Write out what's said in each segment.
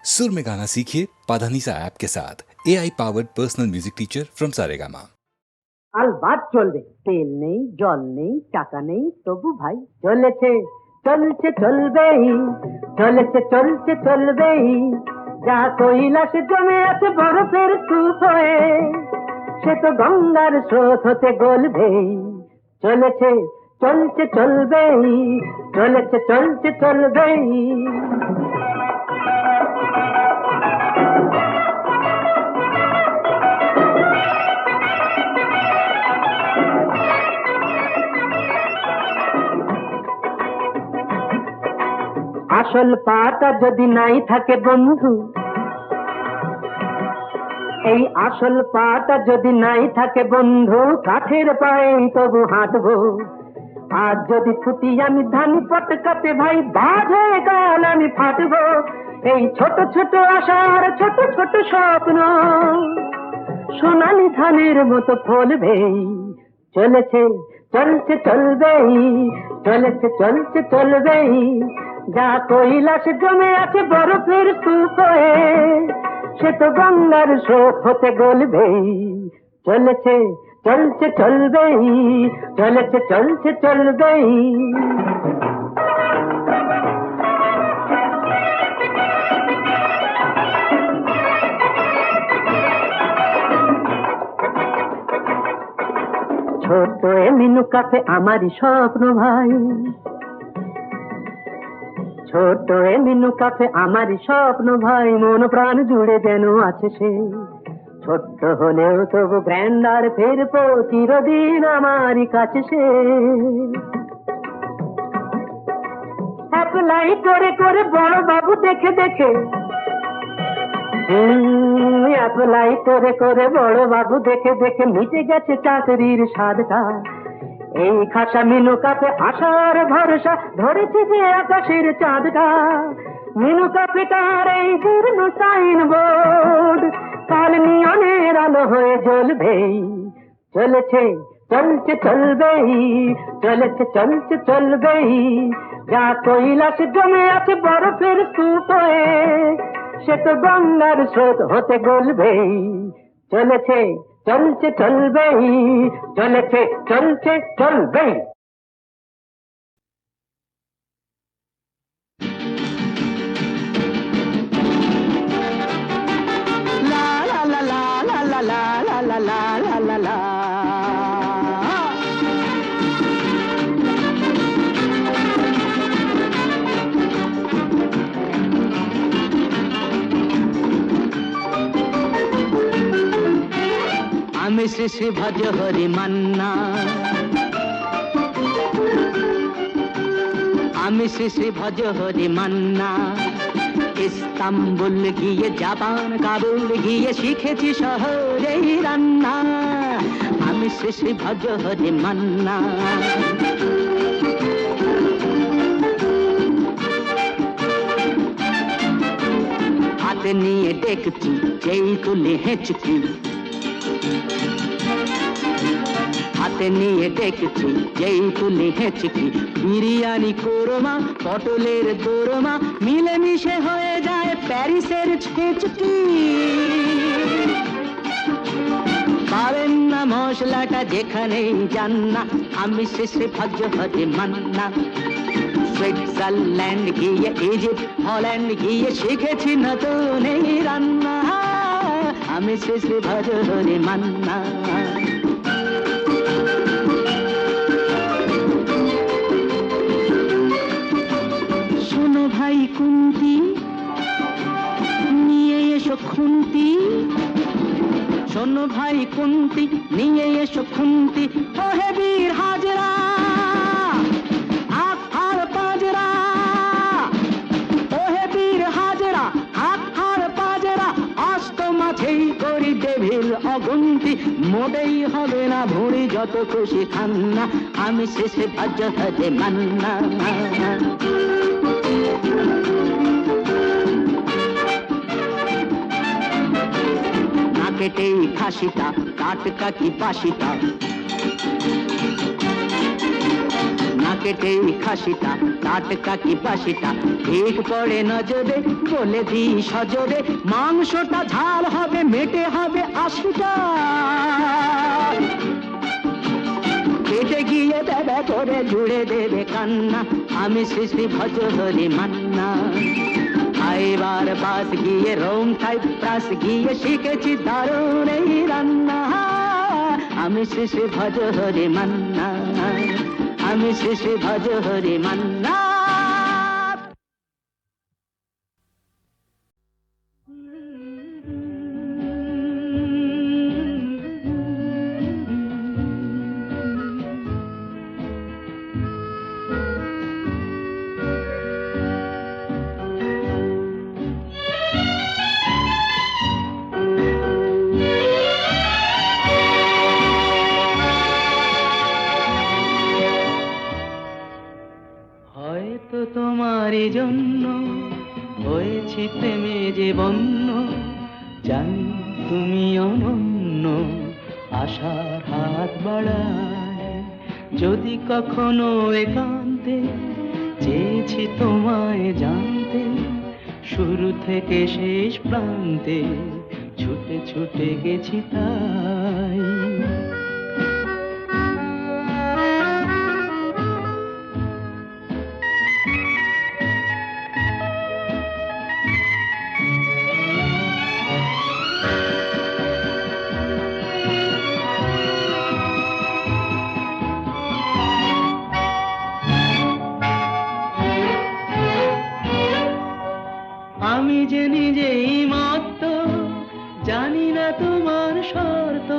सुर में गाना सीखिए पाधानीसा ऐप के साथ AI powered personal music teacher from Saregama. আলবাত চলবে, তেল নেই জল নেই টাকা নেই তবু ভাই চলেছে চলছে চলবেই, চলেছে চলছে চলবেই। যা কৈলাসে জমে আছে বরফের স্তূপ হয়ে, সে তো গঙ্গার স্রোত হতে গলবেই। চলেছে চলছে চলবেই, চলেছে চলছে চলবেই। আসল পাটা যদি নাই থাকে বন্ধু, এই আসল পাটা যদি নাই থাকে বন্ধু, কাঠের পায়ে তবু হাঁটবো। আজ যদি ফুটি আমি ধান পটকাতে ভাই, বাজে গান আমি ফাটবো। এই ছোট ছোট আশার ছোট ছোট স্বপ্ন সোনালি ধানের মতো ফলবেই। চলেছে চলছে চলবেই, চলেছে চলছে চলবেই। যা কৈলাসে জমে আছে বরফের স্তূপ হয়ে, সে তো গঙ্গার স্রোত হতে গলবেই। চলেছে চলছে চলবেই, চলেছে চলছে চলবেই। ছোট এ মিনু কাফে আমারই স্বপ্ন ভাই, ছোট এ মিনু কাফে আমারই স্বপ্ন ভাই। মন প্রাণ জুড়ে যেন আছে সে, ছোট্ট হলেও তবু গ্র্যান্ডার ফেরবো চিরদিন আমারই কাছে সে। অ্যাপ্লাই করে করে বড় বাবু দেখে দেখে, অ্যাপ্লাই করে করে বড় বাবু দেখে দেখে মিটে গেছে চাকরির স্বাদটা। এই খাসা মিনু কাপে আশার ভরসা ধরেছে যে আকাশের চাঁদটা। মিনু কাপেটার এই জীর্ণ সাইনবোর্ড কাল নিয়নের আলো হয়ে জ্বলবেই। চলেছে চলছে চলবেই, চলেছে চলছে চলবেই। যা কৈলাসে জমে আছে বরফের স্তূপ হয়ে, সে তো গঙ্গার স্রোত হতে গলবেই। চলেছে চলছে চলবেই, চলেছে চলছে চলবেই। লা লা লা লা লা লা লা লা লা লা লা লা। আমি শ্রী শ্রী ভজ হরি মান্না, আমি শ্রী শ্রী ভজ হরি মান্না। ইস্তাম্বুল গিয়ে জাপান কাবুল গিয়ে শিখেছি শহরেই রান্না। আমি শ্রী শ্রী ভজ হরি মান্না। হাতে নিয়ে দেখছি যেই তুলে হেঁচকি, হাতে নিয়ে দেখছি যেই তুলে হেঁচকি। বিরিয়ানি কোরমা পটলের দোরমা মিলেমিশে হয়ে যায় প্যারিসের ছেচকি। পাবেন না মশলাটা যেখানেই যান না, আমি শেষে ভজ হরে মান্না। সুইজারল্যান্ড গিয়ে ইজিপ্ট হল্যান্ড গিয়ে শিখেছি নতুন এই রান্না। আমি শেষে ভজ হরে মান্না। শোনো ভাই কুন্তি নিয়ে এসো খুন্তি, শোনো ভাই কুন্তি নিয়ে এসো খুন্তি। ওহে বীর হাজরা হাত হার পাজরা, ওহে বীর হাজরা হাত হার পাজরা। অস্ত মাঝেই করি ডেভিল অগুন্তি, মোটেই হবে না ভুঁড়ি যত খুশি খান্না। আমি শেষে ভজ হরে মান্না। কেটেই খাসিটা টাটকা কি বাসিটা, না কেটে খাসিটা টাটকা কি বাসিটা ঠিক পড়ে নজরে বলে দি সজরে মাংসটা ঝাল হবে মেটে হবে 80টা পেটে গিয়ে দেবে করে জুড়ে দেবে কান্না আমি শ্রী শ্রী ভজ হরি মান্না খাইবার পাশ গিয়ে রোম খাই প্রাস গিয়ে শিখেছি দারুণ এই রান্না আমি শ্রী শ্রী ভজ হরি মান্না আমি শ্রী শ্রী ভজ হরি মান্না হয়তো তোমারই জন্য হয়েছি প্রেমে যে বন্য জানি তুমি অনন্য আশার হাত বাড়ায় যদি কখনো একান্তে চেয়েছি তোমায় জানতে শুরু থেকে শেষ প্রান্তে ছুটে ছুটে গেছি তাই আমি যে নিজেই মত্ত জানি না তোমার শর্ত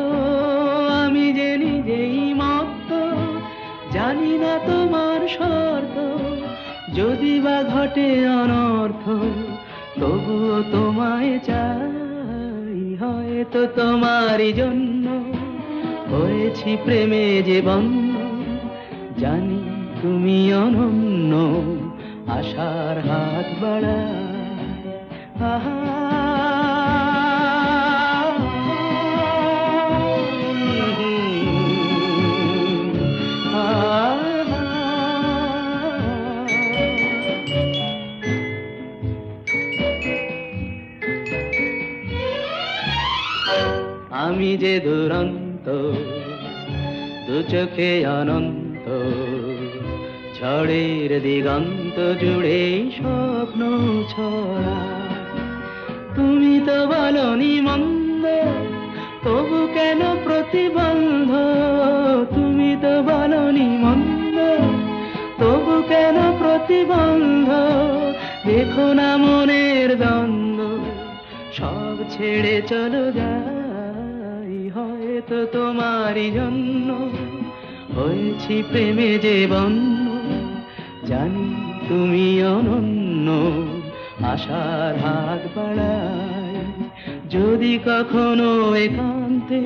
আমি যে নিজেই মত্ত জানি না তোমার শর্ত যদি বা ঘটে অনর্থ তবুও তোমায় চাই হয়তো তোমারই জন্য হয়েছি প্রেমে যে বন্য জানি তুমি অনন্য আশার হাত বাড়ায় আমি যে দুরন্ত দু চোখে অনন্ত ঝড়ের দিগন্ত জুড়ে স্বপ্ন ছড়া তুমি তো বলনি মন্দ তবু কেন প্রতিবন্ধ তুমি তো বলনি মন্দ তবু কেন প্রতিবন্ধ দেখো না মনের দ্বন্দ্ব সব ছেড়ে চলো যাই হয়তো তোমারই জন্য হয়েছি প্রেমে যে বন্য জানি তুমি অনন্য আশার হাত বাড়ায় যদি কখনো একান্তে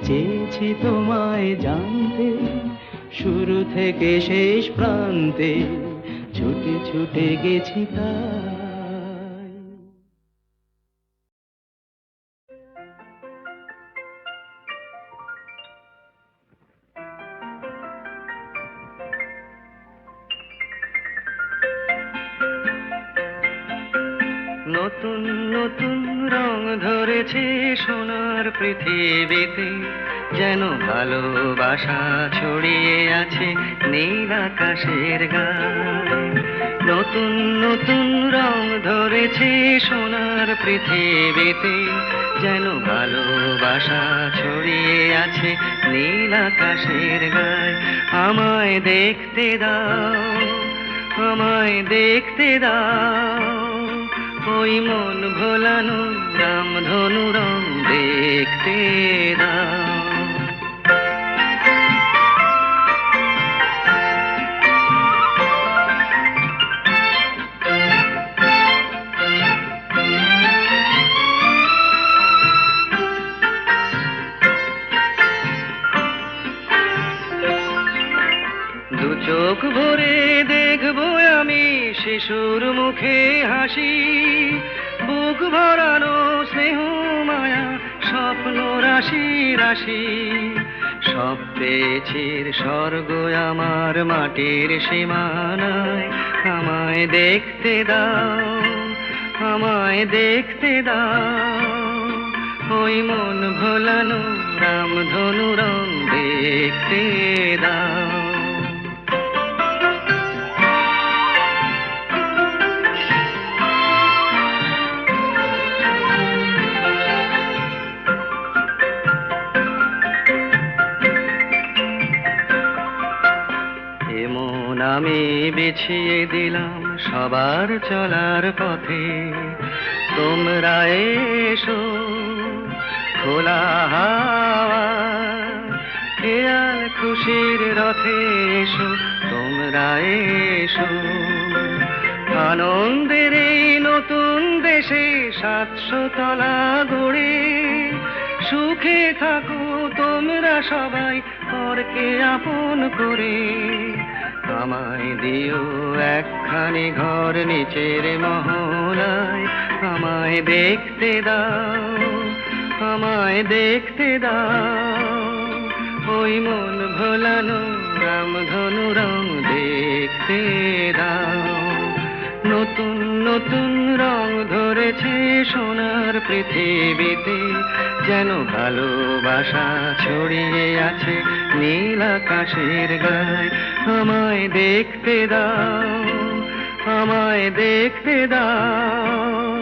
চেয়েছি তোমায় জানতে শুরু থেকে শেষ প্রান্তে ছুটে ছুটে গেছি তাই নতুন নতুন রং ধরেছে সোনার পৃথিবীতে যেন ভালোবাসা ছড়িয়ে আছে নীল আকাশের গায়ে নতুন নতুন রং ধরেছে সোনার পৃথিবীতে যেন ভালোবাসা ছড়িয়ে আছে নীল আকাশের গায়ে আমায় দেখতে দাও ওই মন ভোলানো রামধনু রং দেখতে দাও দু চোখ ভরে দেখবো আমি শিশুর মুখে হাসি বুক ভরানো স্নেহ মায়া স্বপ্ন রাশি রাশি সব পেয়েছি স্বর্গ আমার মাটির সীমানায়, আমায় দেখতে দাও, আমায় দেখতে দাও, ওই মন ভোলানো রামধনু রং দেখতে দাও। এমন আমি বিছিয়ে দিলাম সবার চলার পথে, তোমরা এসো খোলা হাওয়া, খেয়াল খুশির রথে এসো, তোমরা এসো, আনন্দের এই নতুন দেশে 700 তলা গড়ে, সুখে থাকো তোমরা সবাই পরকে আপন করে। আমায় দিও একখানি ঘর নিচের মহলায়, আমায় দেখতে দাও, আমায় দেখতে দাও, ওই মন ভোলানো রামধনু রং দেখতে দাও। নতুন নতুন রং ধরেছে সোনার পৃথিবীতে, যেন ভালোবাসা ছড়িয়ে আছে নীল আকাশের গায়ে। আমায় দেখতে দাও, আমায় দেখতে দাও,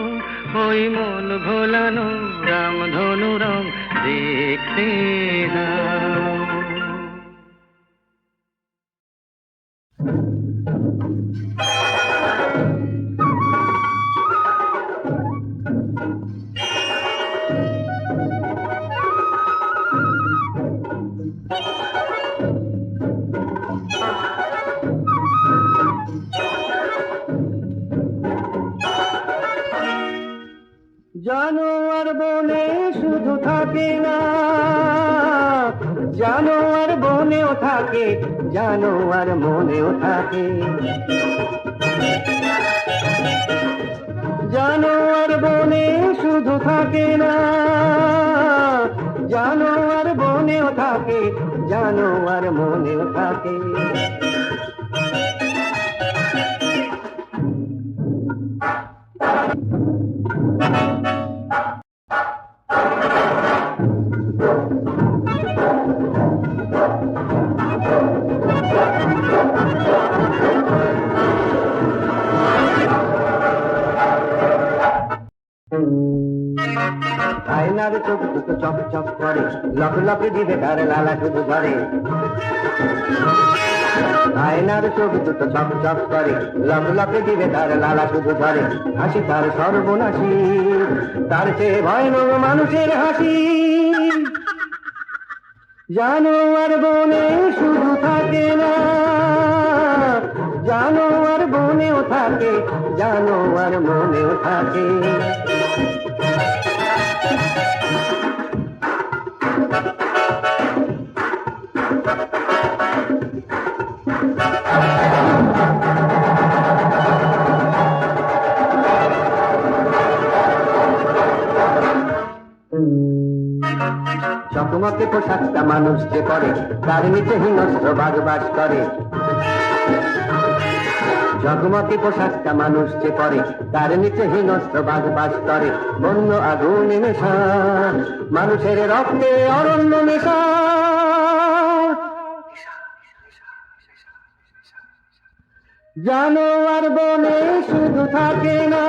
ওই মন ভোলানো রামধনু রং দেখতে দাও। জানোয়ার বনে শুধু থাকে না, জানোয়ার বনেও থাকে, জানোয়ার মনেও থাকে। জানোয়ার বনে শুধু থাকে না, জানোয়ার বনেও থাকে, জানোয়ার মনেও থাকে। আয়নার চোখ দুটো চক চক করে, লক লকে দিবে তার লালা শুধু ধরে। আয়নার চোখ দুটো চক চক করে, লক লকে দিবে তার লালা শুধু ধরে। হাসি তার সর্বনাশী, তার চেয়ে ভয়ানক মানুষের হাসি। জানোয়ার বনে শুধু থাকে না, জানোয়ার বনেও থাকে, জানোয়ার মনেও থাকে। চকমকে পোশাকটা মানুষ যে পরে, তার নিচে হিংস্র বাঘ বাস করে। জগমগে পোশাকটা মানুষ যে পরে, তার নিচে হিংস্র বাঘ বাস করে। বন্য আগুনে নেশা, মানুষের রক্তে অরণ্য নেশা। জানোয়ার বনে শুধু থাকে না,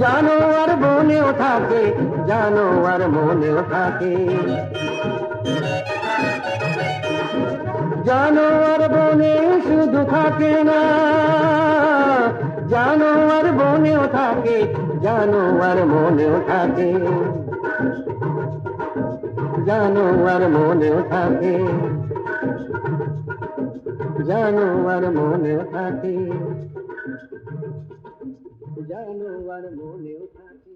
জানোয়ার বনেও থাকে, জানোয়ার মনেও থাকে। জানোয়ার বনে শুধু থাকে না, জানোয়ার বনেও থাকে, জানোয়ার মনেও থাকে। জানোয়ার মনেও থাকে, জানোয়ার মনেও থাকে, জানোয়ার মনেও থাকে।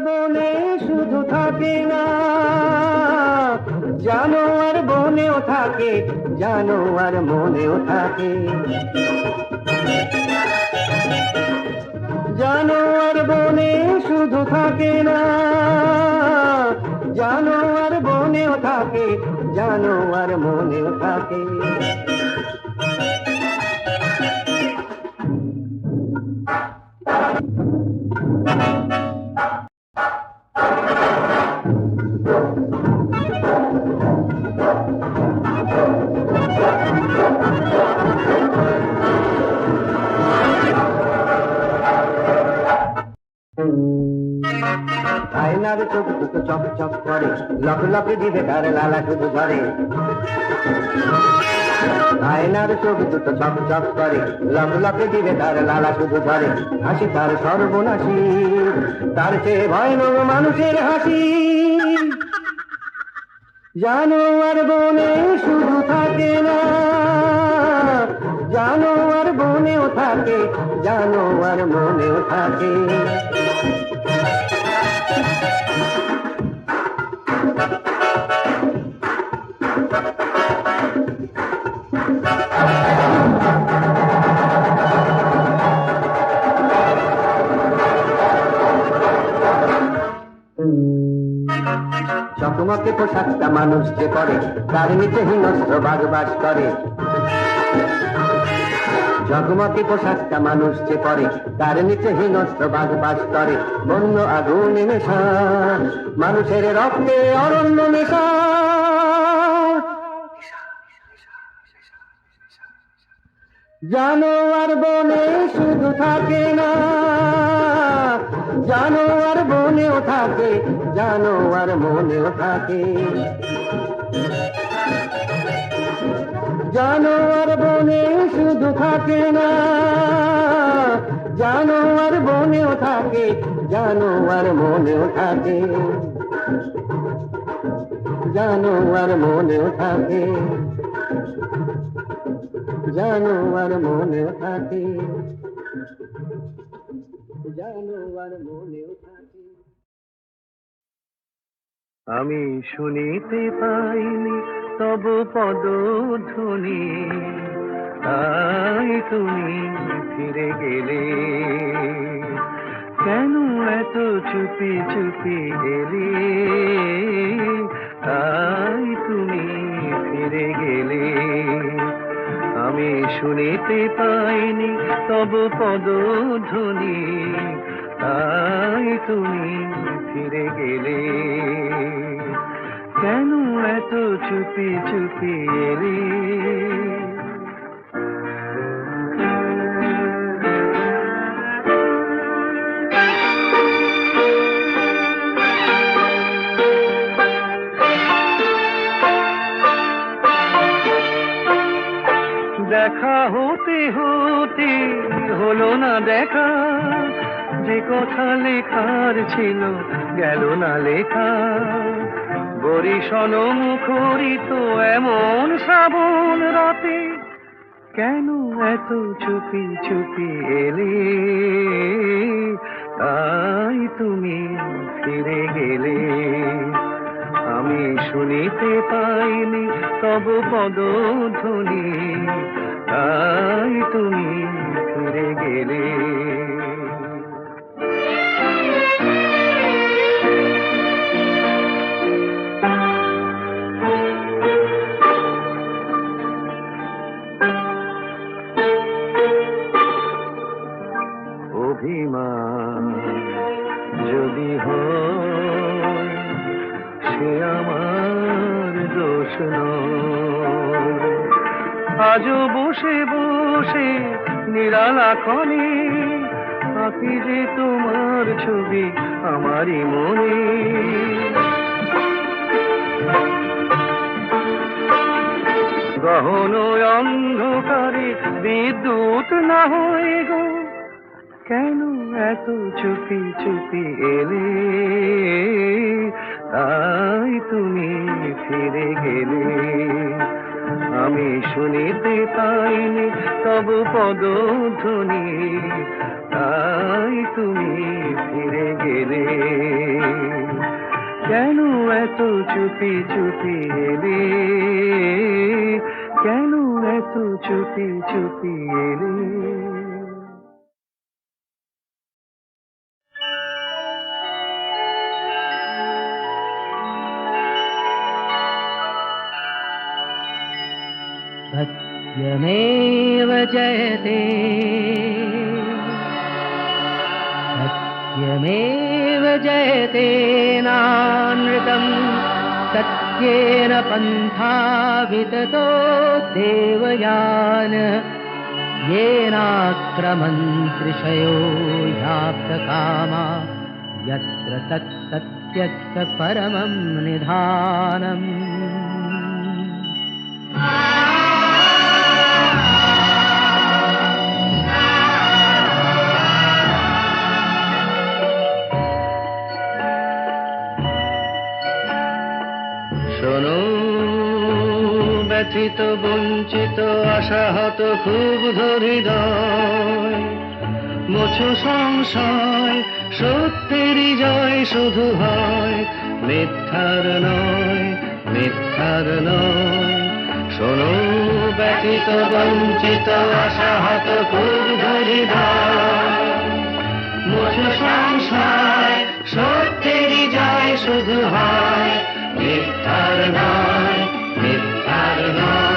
বনে শুধু থাকে না, জানোয়ার বনেও থাকে, জানোয়ার মনেও থাকে। জানোয়ার বনে শুধু থাকে না, জানোয়ার বনেও থাকে, জানোয়ার মনেও থাকে। আয়নার চোখ দুটো চক চক করে, লক লকে দিবে তার লালা শুধু ধরে। আয়নার চোখ দুটো চক চক করে, লক লকে দিবে তার লালা শুধু ধরে। হাসি তার সর্বনাশী, তার চেয়ে ভয়ানক মানুষের হাসি। জানোয়ার বনে শুধু থাকে না, জানোয়ার বনেও থাকে, জানোয়ার মনেও থাকে। চকমকে পোশাকটা মানুষ যে পরে, তার নিচে হিংস্র বাঘ বাস করে। জগমগে পোশাকটা মানুষ যে পরে, তার নিচে হিংস্র বাঘ বাস করে। বন্য আগুনে মেশা মানুষের রক্তে অরণ্য নেশা। জানোয়ার বনে শুধু থাকে না, জানোয়ার বনেও থাকে, জানোয়ার মনেও থাকে। জানোয়ার বনে শুধু থাকে না, জানোয়ার বনেও থাকে, জানোয়ার মনেও থাকে, জানোয়ার মনেও থাকে, জানোয়ার মনেও থাকে, জানোয়ার মনেও থাকে। আমি শুনিতে পাইনি তব পদধ্বনি, তাই তুমি ফিরে গেলে। কেন এত চুপি চুপি এলে, তাই তুমি ফিরে গেলে। আমি শুনিতে পাইনি তব পদধ্বনি, তাই তুমি ফিরে গেলে। কেন এত চুপি চুপি এলে। দেখা হতে হতে হলো না দেখা, যে কথা লেখার ছিল গেল না লেখা। বরিশন মুখরিত এমন শ্রাবণ রাতে, কেন এত চুপি চুপি এলে, তাই তুমি ফিরে গেলে। আমি শুনিতে পাইনি তব পদধ্বনি, তাই তুমি ফিরে গেলে। অভিমান যদি হয় সে আমার দোষ নয়। আজও বসে বসে নিরালাক্ষণে আঁকি যে তোমার ছবি আমারই মনে। গহন অন্ধকারে বিদ্যুৎ না হয়ে গো, কেন এত চুপি চুপি এলে, তাই তুমি ফিরে গেলে। আমি শুনিতে পাইনি তব পদধ্বনি, কোথায় তুমি ফিরে গেলে? কেন এত চুপি চুপি এলে? কেন এত চুপি চুপি এলে? सत्यमेव जयते सत्यमेव जयते नानृतम् सत्येन पन्था विततो देवयान येनाक्रमन्त्रिषयो ह्याप्तकामा यत्र तत्सत्यस्य परमं निधानम् শোনো ব্যথিত বঞ্চিত আশাহত ক্ষুব্ধ হৃদয়, মোছো সংশয়, সত্যেরই জয় শুধু হয়, মিথ্যার নয়, মিথ্যার নয়। শোনো ব্যথিত বঞ্চিত আশাহত ক্ষুব্ধ হৃদয়, মোছো সংশয়, সত্যেরই জয় শুধু হয়, মিথ্যার নয়, মিথ্যার নয়।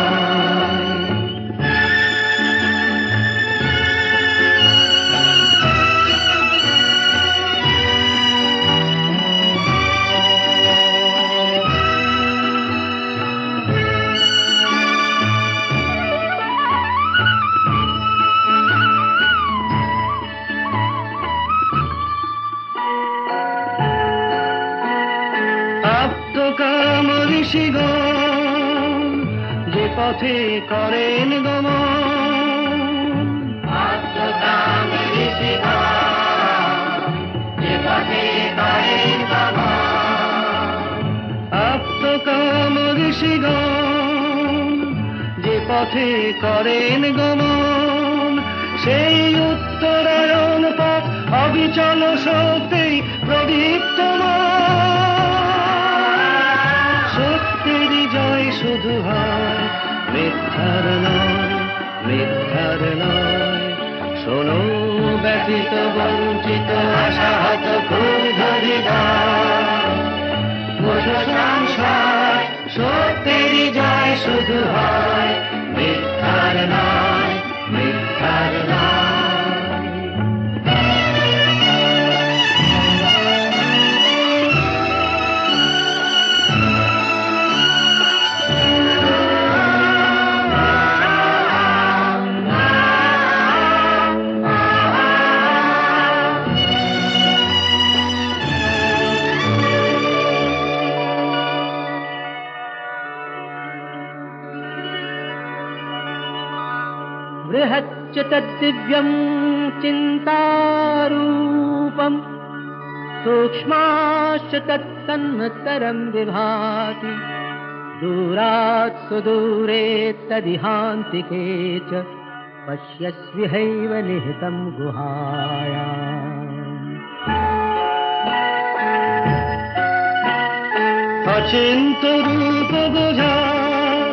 আপ্তকাম ঋষিগণ যে পথে করেন গমন, আপ্তকাম ঋষিগণ যে পথে করেন গমন, আপ্তকাম ঋষিগণ যে পথে করেন গমন, সেই উত্তরায়ণ পথ অবিচল শক্তি প্রদীপ্তমান। সত্যেরই জয় শুধু হয়, মিথ্যার নয়, মিথ্যার নয়। শোনো ব্যথিত বঞ্চিত আশাহত ক্ষুব্ধ হৃদয়, মোছো সংশয়, সত্যেরই জয় শুধু হয়, মিথ্যার নয়, মিথ্যার নয়। बृहच्च तद्दिव्यं चिन्तारूपम् सूक्ष्माश्च तत्सन्मतरं विभाति दूरात् सुदूरे तदिहान्तिके च पश्यस्विहैव निहितं गुहायाम्। অচিন্ত রূপ বোঝার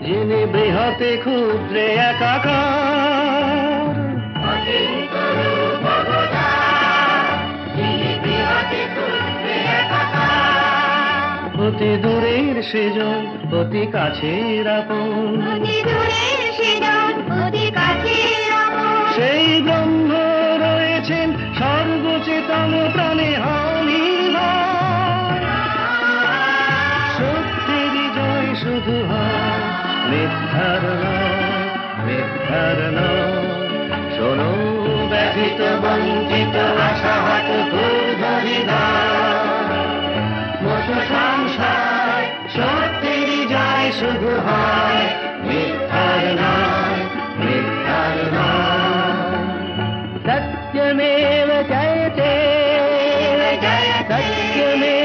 যিনি বৃহতে ক্ষুদ্রে একাকার, অচিন্ত রূপ বোঝার যিনি বৃহতে ক্ষুদ্রে একাকার, অতি দূরের সেজন অতি কাছের আপন, অতি দূরের সেজন অতি কাছের আপন। সেই ব্রহ্ম রয়েছেন সর্বচেতন প্রাণে হানি শুধু হয়, মিথ্যার নয়, মিথ্যার নয়। শোনো ব্যথিত বঞ্চিত আশাহত ক্ষুব্ধ হৃদয়, মোছো সংশয়, সত্যেরই জয় শুধু হয়, মিথ্যার নয়, মিথ্যার নয়। सत्यमेव जयते सत्यमेव